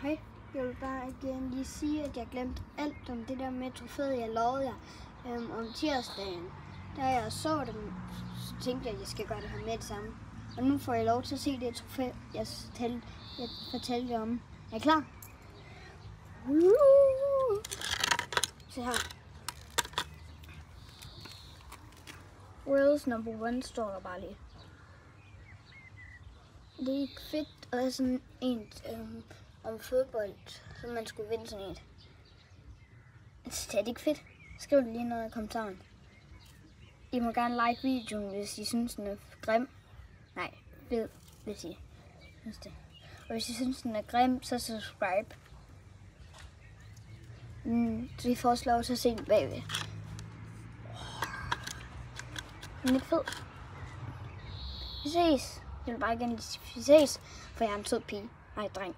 Hej, jeg vil bare gerne lige sige, at jeg glemte alt om det der med trofæet, jeg lovede jer om tirsdagen. Da jeg så dem, så tænkte jeg, at jeg skal gøre det her med det samme. Og nu får jeg lov til at se det trofæ, jeg fortalte jer om. Er I klar? Se her. World's number one står der bare lige. Det er ikke fedt, og der er sådan en om fodbold, så man skulle vinde sådan et. Altså, det er ikke fedt. Skriv det lige noget i kommentaren. I må gerne like videoen, hvis I synes, den er grim. Nej, fed, hvis I synes det. Og hvis I synes, den er grim, så subscribe. Så I får også lov til at se den bagved. Den er ikke fed. Vi ses. Jeg vil bare gerne sige, vi ses, for jeg er en sød pige. Nej, dreng.